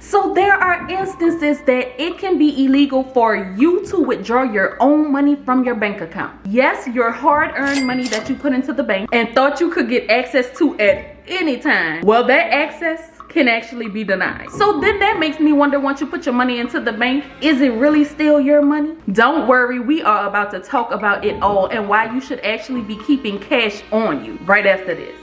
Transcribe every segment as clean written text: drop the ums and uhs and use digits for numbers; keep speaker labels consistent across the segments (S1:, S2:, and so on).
S1: So there are instances that it can be illegal for you to withdraw your own money from your bank account. Yes, your hard-earned money that you put into the bank and thought you could get access to at any time. Well, that access can actually be denied. So then that makes me wonder, once you put your money into the bank, is it really still your money? Don't worry, we are about to talk about it all and why you should actually be keeping cash on you right after this.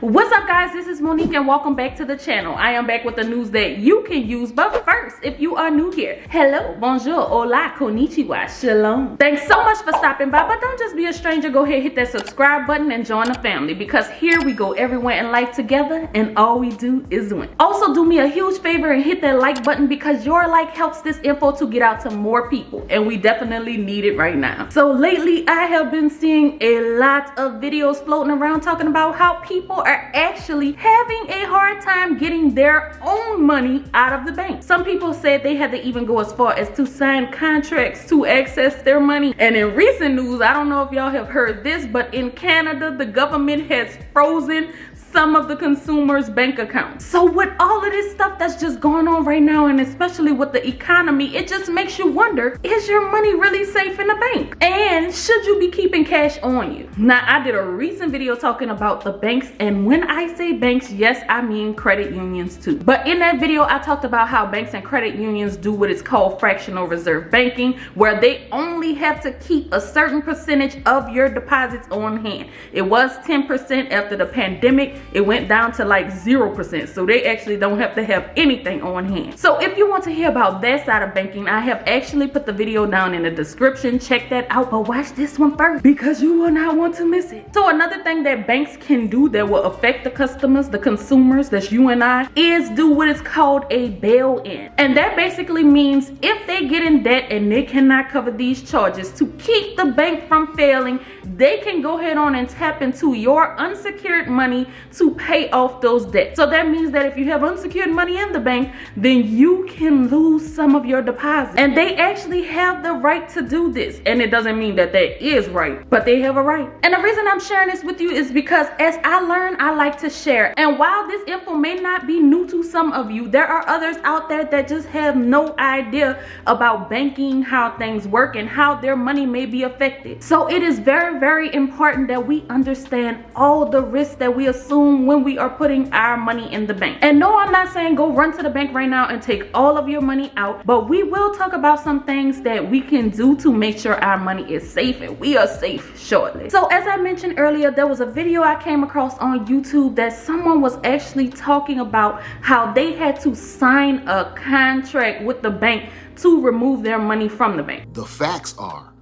S1: What's up, guys? This is Monique and welcome back to the channel. I am back with the news that you can use, but first, if you are new here, hello, bonjour, hola, konnichiwa, shalom. Thanks so much for stopping by, but don't just be a stranger. Go ahead, hit that subscribe button and join the family, because here we go everywhere in life together and all we do is win. Also, do me a huge favor and hit that like button, because your like helps this info to get out to more people, and we definitely need it right now. So lately, I have been seeing a lot of videos floating around talking about how people are actually having a hard time getting their own money out of the bank. Some people said they had to even go as far as to sign contracts to access their money. And in recent news, I don't know if y'all have heard this, but in Canada, the government has frozen some of the consumers' bank accounts. So with all of this stuff that's just going on right now, and especially with the economy, it just makes you wonder, is your money really safe in the bank? And should you be keeping cash on you? Now, I did a recent video talking about the banks, and when I say banks, yes, I mean credit unions too. But in that video, I talked about how banks and credit unions do what is called fractional reserve banking, where they only have to keep a certain percentage of your deposits on hand. It was 10% after the pandemic. It went down to like 0%, so they actually don't have to have anything on hand. So if you want to hear about that side of banking, I have actually put the video down in the description. Check that out, but watch this one first, because you will not want to miss it. So another thing that banks can do that will affect the customers, the consumers, that's you and I, is do what is called a bail-in. And that basically means if they get in debt and they cannot cover these charges, to keep the bank from failing, they can go ahead on and tap into your unsecured money to pay off those debts. So that means that if you have unsecured money in the bank, then you can lose some of your deposits. And they actually have the right to do this. And it doesn't mean that that is right, but they have a right. And the reason I'm sharing this with you is because as I learn, I like to share. And while this info may not be new to some of you, there are others out there that just have no idea about banking, how things work, and how their money may be affected. So it is very, very important that we understand all the risks that we assume when we are putting our money in the bank. And no, I'm not saying go run to the bank right now and take all of your money out, but we will talk about some things that we can do to make sure our money is safe and we are safe shortly. So as I mentioned earlier, there was a video I came across on YouTube that someone was actually talking about how they had to sign a contract with the bank to remove their money from the bank.
S2: The facts are,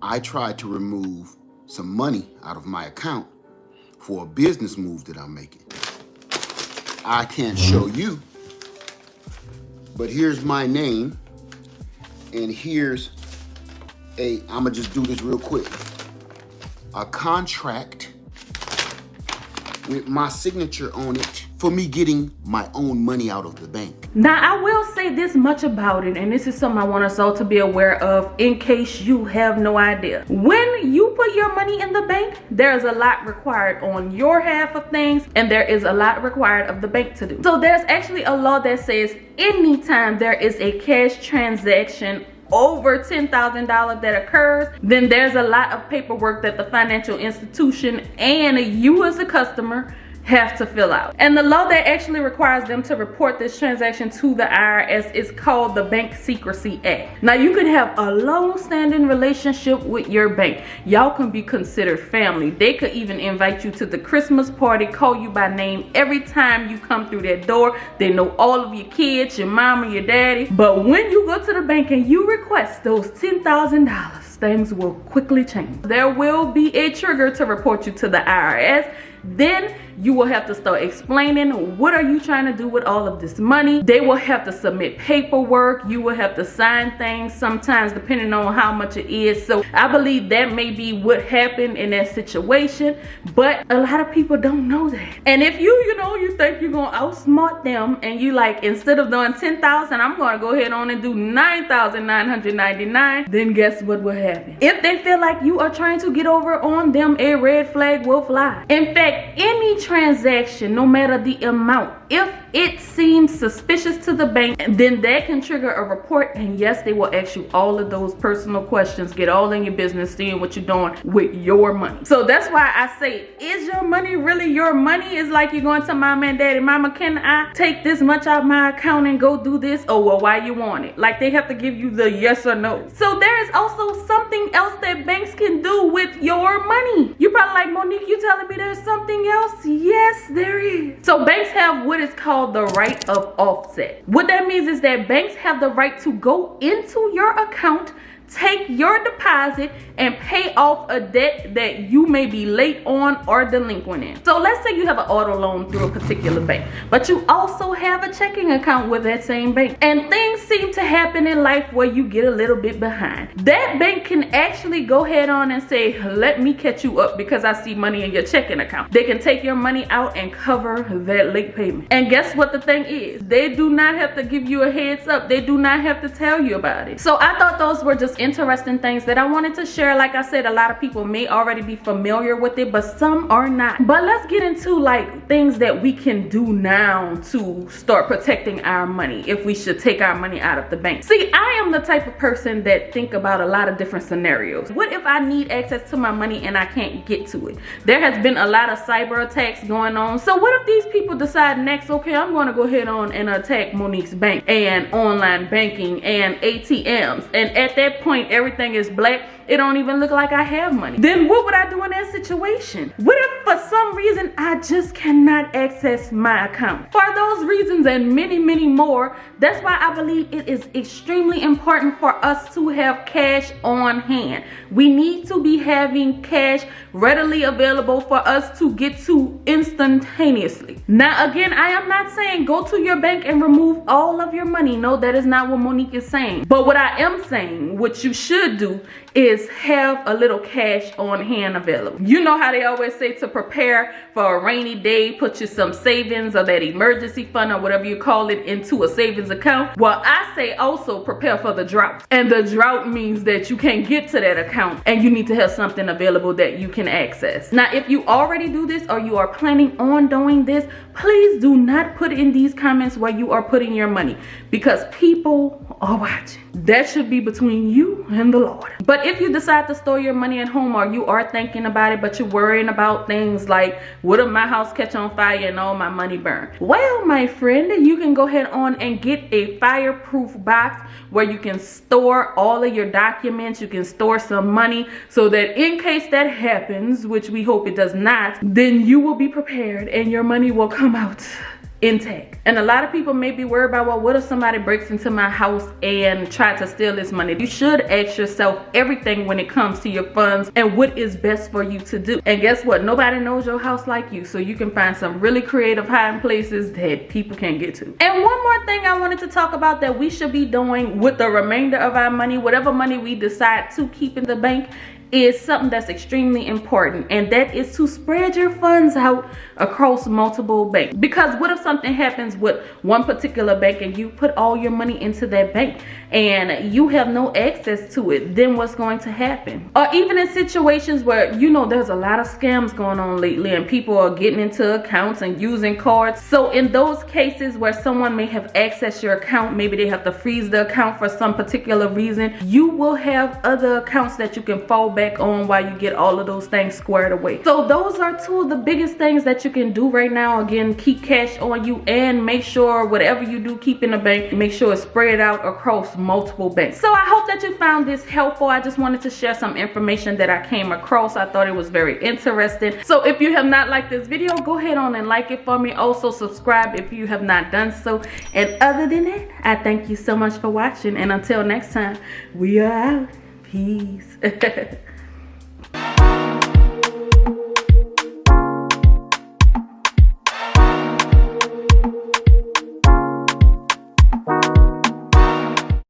S2: I tried to remove some money out of my account for a business move that I'm making. I can't show you, but here's my name, and here's I'ma just do this real quick. A contract with my signature on it for me getting my own money out of the bank.
S1: Now, I will say this much about it, and this is something I want us all to be aware of in case you have no idea. When you put your money in the bank, there is a lot required on your half of things, and there is a lot required of the bank to do. So there's actually a law that says anytime there is a cash transaction over $10,000 that occurs, then there's a lot of paperwork that the financial institution and you as a customer have to fill out. And the law that actually requires them to report this transaction to the IRS is called the Bank Secrecy Act. Now, you could have a long-standing relationship with your bank. Y'all can be considered family. They could even invite you to the Christmas party, call you by name every time you come through their door. They know all of your kids, your mama, your daddy. But when you go to the bank and you request those $10,000, things will quickly change. There will be a trigger to report you to the IRS. Then You will have to start explaining what are you trying to do with all of this money. They will have to submit paperwork. You will have to sign things sometimes depending on how much it is. So I believe that may be what happened in that situation, but a lot of people don't know that. And if you think you're gonna outsmart them and you like, instead of doing 10,000, I'm gonna go ahead on and do 9,999, then guess what will happen? If they feel like you are trying to get over on them, a red flag will fly. In fact, any transaction, no matter the amount, if it seems suspicious to the bank, then that can trigger a report, and yes, they will ask you all of those personal questions, get all in your business, seeing what you're doing with your money. So that's why I say, is your money really your money? It's like you're going to mama and daddy, mama, can I take this much out of my account and go do this? Oh, well, why you want it? Like, they have to give you the yes or no. So there is also something else that banks can do with your money. You probably like, Monique, you telling me there's something else? Yes, there is. So banks have what is called the right of offset. What that means is that banks have the right to go into your account, take your deposit, and pay off a debt that you may be late on or delinquent in. So let's say you have an auto loan through a particular bank, but you also have a checking account with that same bank, and things seem to happen in life where you get a little bit behind. That bank can actually go ahead on and say, let me catch you up because I see money in your checking account. They can take your money out and cover that late payment. And guess what the thing is? They do not have to give you a heads up. They do not have to tell you about it. So I thought those were just interesting things that I wanted to share. Like I said, a lot of people may already be familiar with it, but some are not. But let's get into like things that we can do now to start protecting our money if we should take our money out of the bank. See, I am the type of person that think about a lot of different scenarios. What if I need access to my money and I can't get to it? There has been a lot of cyber attacks going on. So what if these people decide next, okay, I'm going to go ahead on and attack Monique's bank and online banking and ATMs, and at that point everything is black, it don't even look like I have money. Then what would I do in that situation? What if for some reason I just cannot access my account? For those reasons and many, many more, that's why I believe it is extremely important for us to have cash on hand. We need to be having cash readily available for us to get to instantaneously. Now again, I am not saying go to your bank and remove all of your money. No, that is not what Monique is saying. But what I am saying, what you should do is have a little cash on hand available. You know how they always say to prepare for a rainy day, put you some savings or that emergency fund or whatever you call it into a savings account. Well, I say also prepare for the drought. And the drought means that you can't get to that account and you need to have something available that you can access. Now, if you already do this or you are planning on doing this, please do not put in these comments where you are putting your money, because people are watching. That should be between you and the Lord. But if you decide to store your money at home, or you are thinking about it, but you're worrying about things like, what if my house catch on fire and all my money burn? Well, my friend, you can go ahead on and get a fireproof box where you can store all of your documents. You can store some money so that in case that happens, which we hope it does not, then you will be prepared and your money will come out intact. And a lot of people may be worried about, well, what if somebody breaks into my house and try to steal this money? You should ask yourself everything when it comes to your funds and what is best for you to do. And guess what? Nobody knows your house like you, so you can find some really creative hiding places that people can't get to. And one more thing I wanted to talk about that we should be doing with the remainder of our money, whatever money we decide to keep in the bank, is something that's extremely important, and that is to spread your funds out across multiple banks. Because what if something happens with one particular bank and you put all your money into that bank and you have no access to it? Then what's going to happen? Or even in situations where, you know, there's a lot of scams going on lately and people are getting into accounts and using cards. So in those cases where someone may have accessed your account, maybe they have to freeze the account for some particular reason, you will have other accounts that you can fall back on while you get all of those things squared away. So those are two of the biggest things that you can do right now. Again, keep cash on you and make sure whatever you do keep in the bank, make sure it's spread out across multiple banks. So I hope that you found this helpful. I just wanted to share some information that I came across. I thought it was very interesting. So if you have not liked this video, go ahead on and like it for me. Also subscribe if you have not done so. And other than that, I thank you so much for watching, and until next time, we are out. Peace.